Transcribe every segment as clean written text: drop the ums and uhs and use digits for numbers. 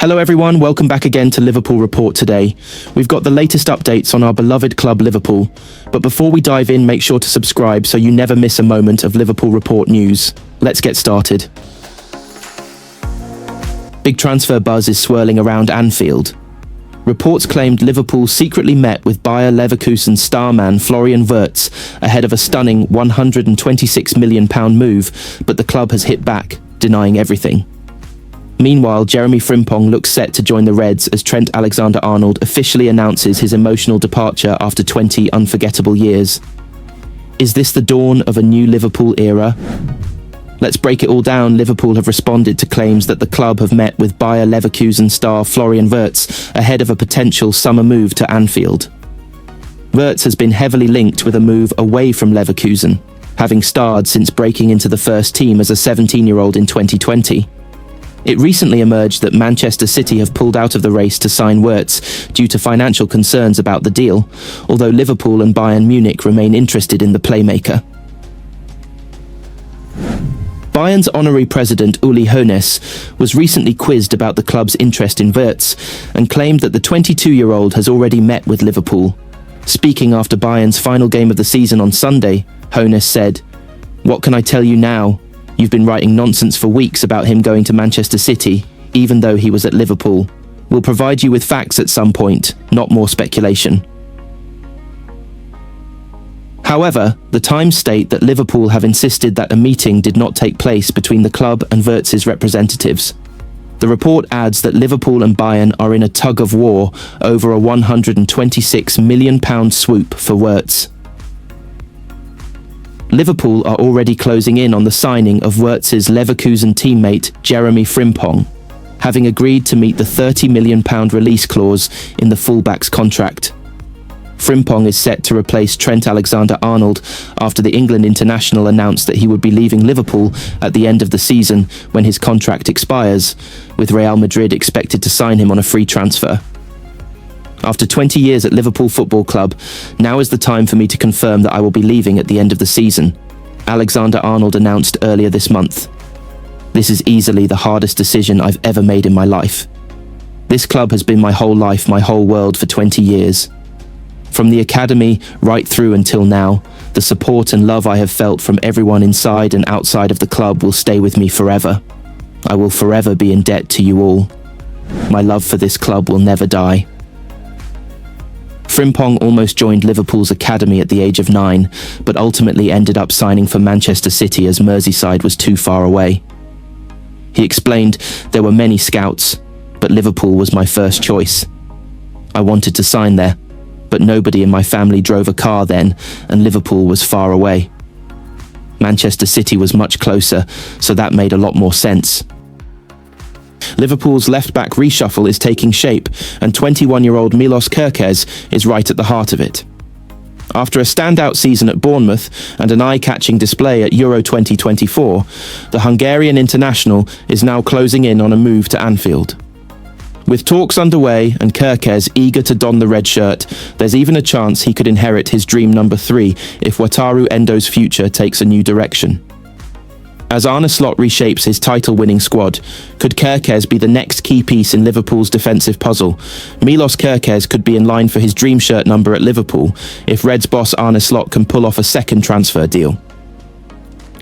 Hello everyone, welcome back again to Liverpool Report today. We've got the latest updates on our beloved club Liverpool, but before we dive in, make sure to subscribe so you never miss a moment of Liverpool Report news. Let's get started. Big transfer buzz is swirling around Anfield. Reports claimed Liverpool secretly met with Bayer Leverkusen star man Florian Wirtz ahead of a stunning £126 million move, but the club has hit back, denying everything. Meanwhile, Jeremiafrimpong looks set to join the Reds as Trent Alexander-Arnold officially announces his emotional departure after 20 unforgettable years. Is this the dawn of a new Liverpool era? Let's break it all down. Liverpool have responded to claims that the club have met with Bayer Leverkusen star Florian Wirtz ahead of a potential summer move to Anfield. Wirtz has been heavily linked with a move away from Leverkusen, having starred since breaking into the first team as a 17-year-old in 2020. It recently emerged that Manchester City have pulled out of the race to sign Wirtz due to financial concerns about the deal, although Liverpool and Bayern Munich remain interested in the playmaker. Bayern's honorary president Uli Hoeneß was recently quizzed about the club's interest in Wirtz and claimed that the 22-year-old has already met with Liverpool. Speaking after Bayern's final game of the season on Sunday, Hoeneß said, "What can I tell you now? You've been writing nonsense for weeks about him going to Manchester City, even though he was at Liverpool. We'll provide you with facts at some point, not more speculation." However, the Times state that Liverpool have insisted that a meeting did not take place between the club and Wirtz's representatives. The report adds that Liverpool and Bayern are in a tug of war over a £126 million swoop for Wirtz. Liverpool are already closing in on the signing of Wirtz's Leverkusen teammate Jeremiafrimpong, having agreed to meet the £30 million release clause in the fullback's contract. Frimpong is set to replace Trent Alexander-Arnold after the England international announced that he would be leaving Liverpool at the end of the season when his contract expires, with Real Madrid expected to sign him on a free transfer. After 20 years at Liverpool Football Club, now is the time for me to confirm that I will be leaving at the end of the season, Alexander-Arnold announced earlier this month. This is easily the hardest decision I've ever made in my life. This club has been my whole life, my whole world for 20 years. From the academy right through until now, the support and love I have felt from everyone inside and outside of the club will stay with me forever. I will forever be in debt to you all. My love for this club will never die. Frimpong almost joined Liverpool's academy at the age of 9, but ultimately ended up signing for Manchester City as Merseyside was too far away. He explained, "There were many scouts, but Liverpool was my first choice. I wanted to sign there, but nobody in my family drove a car then, and Liverpool was far away. Manchester City was much closer, so that made a lot more sense." Liverpool's left-back reshuffle is taking shape, and 21-year-old Milos Kirz is right at the heart of it. After a standout season at Bournemouth and an eye-catching display at Euro 2024, the Hungarian international is now closing in on a move to Anfield. With talks underway and Kirz eager to don the red shirt, there's even a chance he could inherit his dream number 3 if Wataru Endo's future takes a new direction. As arneslot reshapes his title-winning squad, could Kirz be the next key piece in Liverpool's defensive puzzle? Milos Kirz could be in line for his dream shirt number at Liverpool if Reds boss Arneslot can pull off a second transfer deal.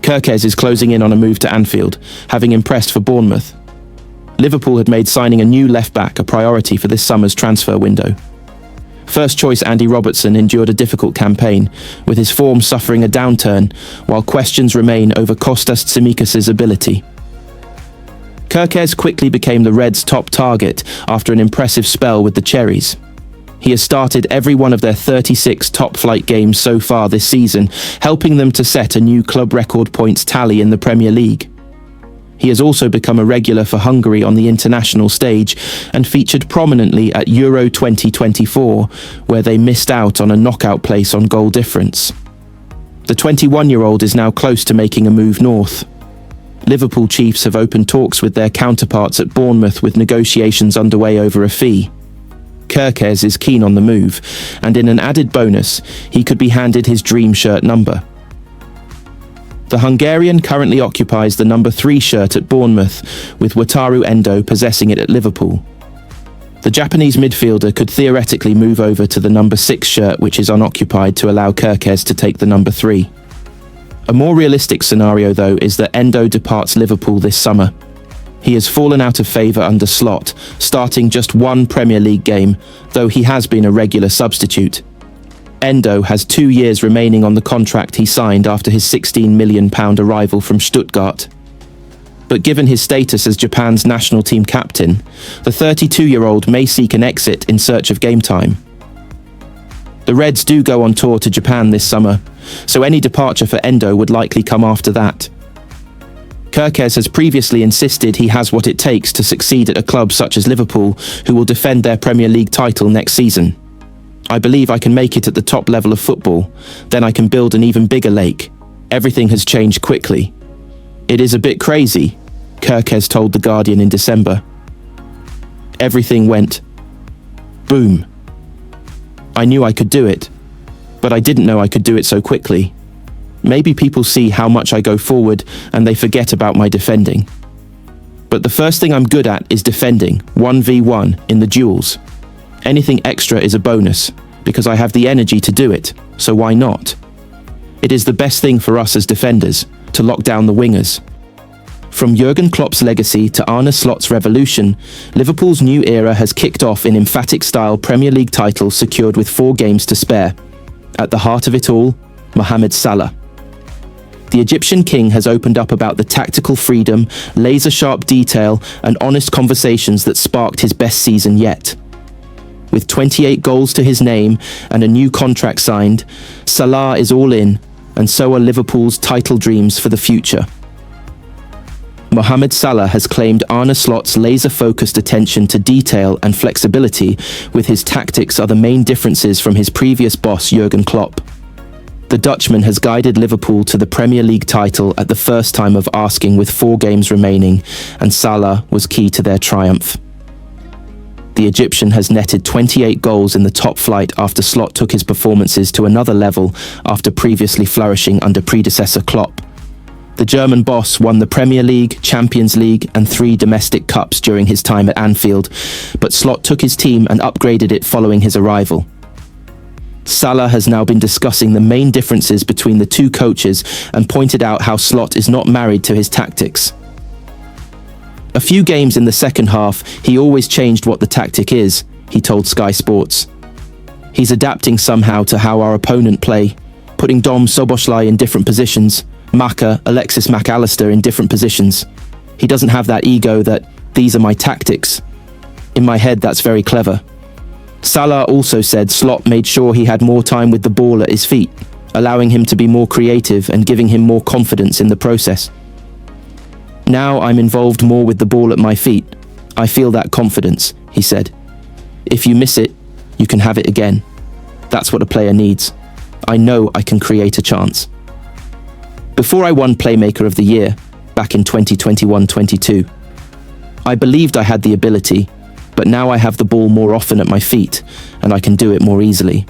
Kirz is closing in on a move to Anfield, having impressed for Bournemouth. Liverpool had made signing a new left-back a priority for this summer's transfer window. First choice Andy Robertson endured a difficult campaign, with his form suffering a downturn, while questions remain over Kostas Tsimikas' ability. Kirz quickly became the Reds' top target after an impressive spell with the Cherries. He has started every one of their 36 top-flight games so far this season, helping them to set a new club record points tally in the Premier League. He has also become a regular for Hungary on the international stage and featured prominently at Euro 2024, where they missed out on a knockout place on goal difference. The 21-year-old is now close to making a move north. Liverpool Chiefs have opened talks with their counterparts at Bournemouth with negotiations underway over a fee. Kirz is keen on the move, and in an added bonus, he could be handed his dream shirt number. The Hungarian currently occupies the number 3 shirt at Bournemouth, with Endo possessing it at Liverpool. The Japanese midfielder could theoretically move over to the number 6 shirt, which is unoccupied, to allow Kirz to take the number 3. A more realistic scenario, though, is that Endo departs Liverpool this summer. He has fallen out of favour under Slot, starting just 1 Premier League game, though he has been a regular substitute. Endo has 2 years remaining on the contract he signed after his £16 million arrival from Stuttgart. But given his status as Japan's national team captain, the 32-year-old may seek an exit in search of game time. The Reds do go on tour to Japan this summer, so any departure for Endo would likely come after that. Kirz has previously insisted he has what it takes to succeed at a club such as Liverpool, who will defend their Premier League title next season. I believe I can make it at the top level of football, then I can build an even bigger lake. Everything has changed quickly. It is a bit crazy, Kirz told The Guardian in December. Everything went boom. I knew I could do it, but I didn't know I could do it so quickly. Maybe people see how much I go forward and they forget about my defending. But the first thing I'm good at is defending, 1v1, in the duels. Anything extra is a bonus, because I have the energy to do it, so why not? It is the best thing for us as defenders, to lock down the wingers. From Jurgen Klopp's legacy to Arne Slot's revolution, Liverpool's new era has kicked off in emphatic-style Premier League titles secured with 4 games to spare. At the heart of it all, Mohamed Salah. The Egyptian king has opened up about the tactical freedom, laser-sharp detail, and honest conversations that sparked his best season yet. With 28 goals to his name and a new contract signed, Salah is all in, and so are Liverpool's title dreams for the future. Mohamed Salah has claimed Arne Slot's laser-focused attention to detail and flexibility with his tactics are the main differences from his previous boss Jurgen Klopp. The Dutchman has guided Liverpool to the Premier League title at the first time of asking with 4 games remaining, and Salah was key to their triumph. The Egyptian has netted 28 goals in the top flight after Slot took his performances to another level after previously flourishing under predecessor Klopp. The German boss won the Premier League, Champions League and 3 domestic cups during his time at Anfield, but Slot took his team and upgraded it following his arrival. Salah has now been discussing the main differences between the 2 coaches and pointed out how Slot is not married to his tactics. A few games in the second half, he always changed what the tactic is, he told Sky Sports. He's adapting somehow to how our opponent play, putting Dom Szoboszlai in different positions, Maka, Alexis Mac Allister in different positions. He doesn't have that ego that, these are my tactics. In my head, that's very clever. Salah also said Slot made sure he had more time with the ball at his feet, allowing him to be more creative and giving him more confidence in the process. Now I'm involved more with the ball at my feet. I feel that confidence, he said. If you miss it, you can have it again. That's what a player needs. I know I can create a chance. Before I won Playmaker of the Year, back in 2021-22, I believed I had the ability, but now I have the ball more often at my feet, and I can do it more easily.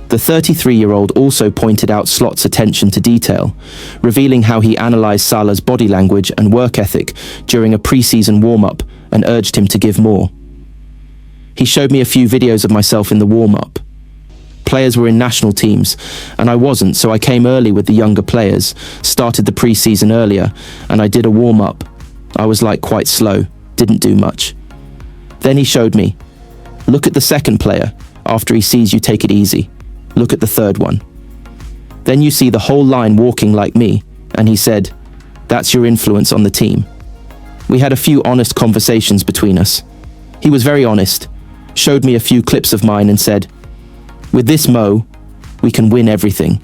The 33-year-old also pointed out Slot's attention to detail, revealing how he analysed Salah's body language and work ethic during a pre-season warm-up and urged him to give more. He showed me a few videos of myself in the warm-up. Players were in national teams, and I wasn't, so I came early with the younger players, started the pre-season earlier, and I did a warm-up. I was quite slow, didn't do much. Then he showed me, look at the second player, after he sees you take it easy. Look at the third one. Then you see the whole line walking like me, and he said, that's your influence on the team. We had a few honest conversations between us. He was very honest, showed me a few clips of mine and said, with this Mo, we can win everything.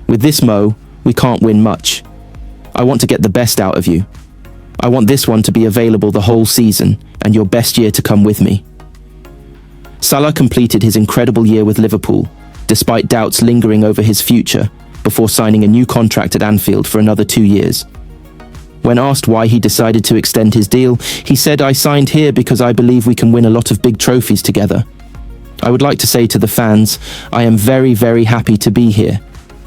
With this Mo, we can't win much. I want to get the best out of you. I want this one to be available the whole season, and your best year to come with me. Salah completed his incredible year with Liverpool, despite doubts lingering over his future, before signing a new contract at Anfield for another 2 years. When asked why he decided to extend his deal, he said, I signed here because I believe we can win a lot of big trophies together. I would like to say to the fans, I am very, very happy to be here.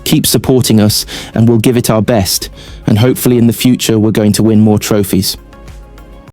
Keep supporting us and we'll give it our best, and hopefully in the future we're going to win more trophies.